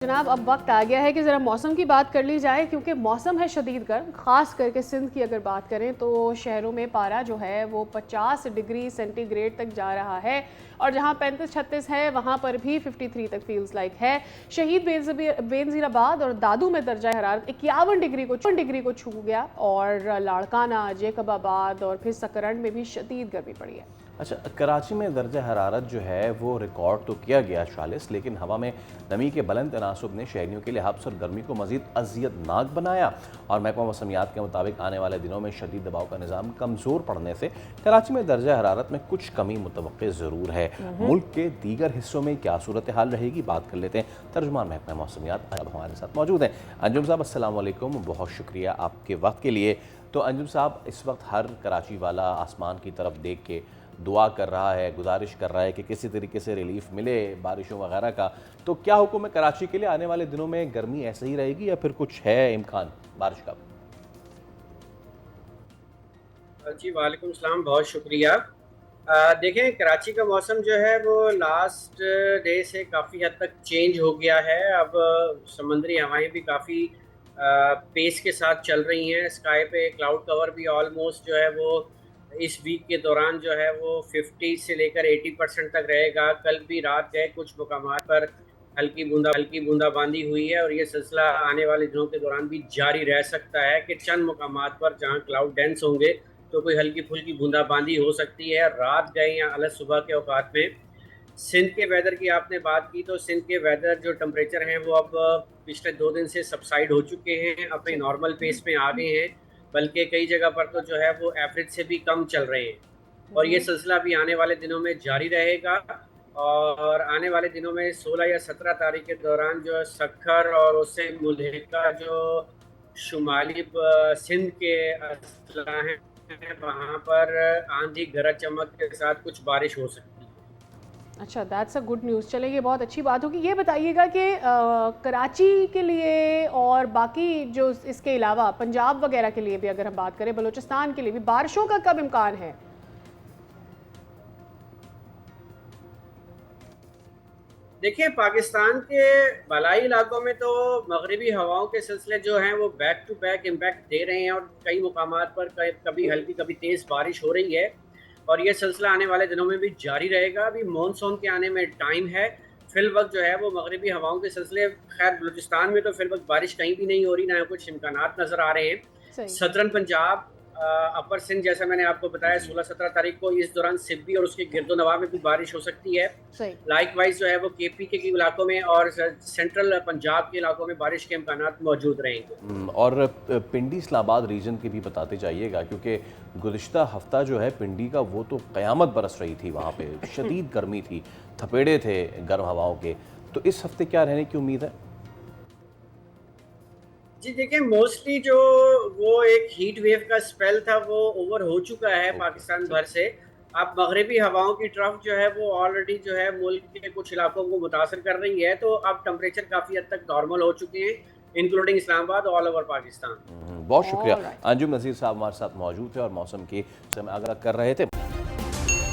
जनाब अब वक्त आ गया है कि ज़रा मौसम की बात कर ली जाए, क्योंकि मौसम है शदीद गर्म। ख़ास करके सिंध की अगर बात करें तो शहरों में पारा जो है वो 50 डिग्री सेंटीग्रेड तक जा रहा है, और जहां 35-36 है वहां पर भी 53 तक फील्स लाइक है। शहीद बेनज़ीराबाद और दादू में दर्जा हरारत 51 डिग्री को छू गया, और लाड़काना, जेकबाबाद और फिर सकरंड में भी शदीद गर्मी पड़ी है। अच्छा, कराची में दर्जा हरारत जो है वो रिकॉर्ड तो किया गया 46, लेकिन हवा में नमी के बुलंद तनासुब ने शहरियों के लिए हब्स और गर्मी को मज़ीद अजियतनाक बनाया। और महकमा मौसमियात के मुताबिक आने वाले दिनों में शदीद दबाव का निज़ाम कमज़ोर पड़ने से कराची में दर्जा हरारत में कुछ कमी मुतवक्के ज़रूर है। मुल्क के दीगर हिस्सों में क्या सूरत हाल रहेगी, बात कर लेते हैं। तर्जुमान महकमा मौसमियात अब हमारे साथ मौजूद हैं। अंजुम साहब, अस्सलाम वालेकुम, बहुत शुक्रिया आपके वक्त के लिए। तो अंजुम साहब, इस वक्त हर कराची वाला आसमान की तरफ देख के दुआ कर रहा है, गुजारिश कर रहा है कि किसी तरीके से रिलीफ मिले बारिशों वगैरह का। तो क्या हुक्म है कराची के लिए, आने वाले दिनों में गर्मी ऐसे ही रहेगी या फिर कुछ है इम्कान बारिश का? जी वालेकुम सलाम, बहुत शुक्रिया। देखें, कराची का मौसम जो है वो लास्ट डे से काफ़ी हद तक चेंज हो गया है। अब समंदरी हवाएं भी काफ़ी पेस के साथ चल रही हैं। स्काई पे क्लाउड कवर भी ऑलमोस्ट जो है वो इस वीक के दौरान जो है वो 50 से लेकर 80% तक रहेगा। कल भी रात गए कुछ मुकामात पर हल्की बूंदाबांदी हुई है, और ये सिलसिला आने वाले दिनों के दौरान भी जारी रह सकता है कि चंद मुकामात पर जहां क्लाउड डेंस होंगे तो कोई हल्की फुल्की बूंदाबांदी हो सकती है रात गए या अलग सुबह के औकात में। सिंध के वेदर की आपने बात की, तो सिंध के वेदर जो टेम्परेचर हैं वो अब पिछले 2 दिन से सबसाइड हो चुके हैं, अपने नॉर्मल पेस में आ गए हैं। बल्कि कई जगह पर तो जो है वो एवरेज से भी कम चल रहे हैं, और ये सिलसिला भी आने वाले दिनों में जारी रहेगा। और आने वाले दिनों में 16 या 17 तारीख के दौरान जो सखर और उससे मुल्हिका जो शुमाली सिंध के अजला हैं वहाँ पर आंधी गरज चमक के साथ कुछ बारिश हो सकती है। अच्छा, दैट्स अ गुड न्यूज़। चले, ये बहुत अच्छी बात होगी। ये बताइएगा कि कराची के लिए और बाकी जो इसके अलावा पंजाब वगैरह के लिए भी अगर हम बात करें, बलूचिस्तान के लिए भी बारिशों का कब इम्कान है? देखिए, पाकिस्तान के बलाई इलाकों में तो मगरबी हवाओं के सिलसिले जो हैं वो बैक टू बैक इम्पैक्ट दे रहे हैं, और कई मुकामात पर कभी हल्की कभी तेज़ बारिश हो रही है, और ये सिलसिला आने वाले दिनों में भी जारी रहेगा। अभी मानसून के आने में टाइम है। फिल वक्त जो है वो मगरबी हवाओं के सिलसिले, खैर बलूचिस्तान में तो फिल वक्त बारिश कहीं भी नहीं हो रही, ना कुछ इम्कानात नज़र आ रहे हैं। सदरन पंजाब, अपर सिंध, जैसा मैंने आपको बताया 16-17 तारीख को, इस दौरान सिब्बी और उसके गिरदोनवा में भी बारिश हो सकती है। लाइकवाइज जो है वो केपी के इलाकों में और सेंट्रल पंजाब के इलाकों में बारिश के इम्कानात मौजूद रहेंगे। और पिंडी इस्लामाबाद रीजन की भी बताते जाइएगा, क्योंकि गुज़िश्ता हफ्ता जो है पिंडी का वो तो क़यामत बरस रही थी, वहाँ पे शदीद गर्मी थी, थपेड़े थे गर्म हवाओं के। तो इस हफ्ते क्या रहने की उम्मीद है? जी देखिए, मोस्टली जो वो एक हीट वेव का स्पेल था वो ओवर हो चुका है पाकिस्तान भर से। अब मगरबी हवाओं की ट्रफ जो है वो ऑलरेडी जो है मुल्क के कुछ इलाकों को मुतासर कर रही है, तो अब टेम्परेचर काफ़ी हद तक नॉर्मल हो चुके हैं, including Islamabad, all over Pakistan. बहुत शुक्रिया। अंजुम नज़ीर साहब हमारे साथ मौजूद थे और मौसम की समय आगाह कर रहे थे।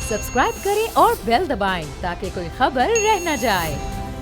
सब्सक्राइब करें और बेल दबाएं ताकि कोई खबर रह न जाए।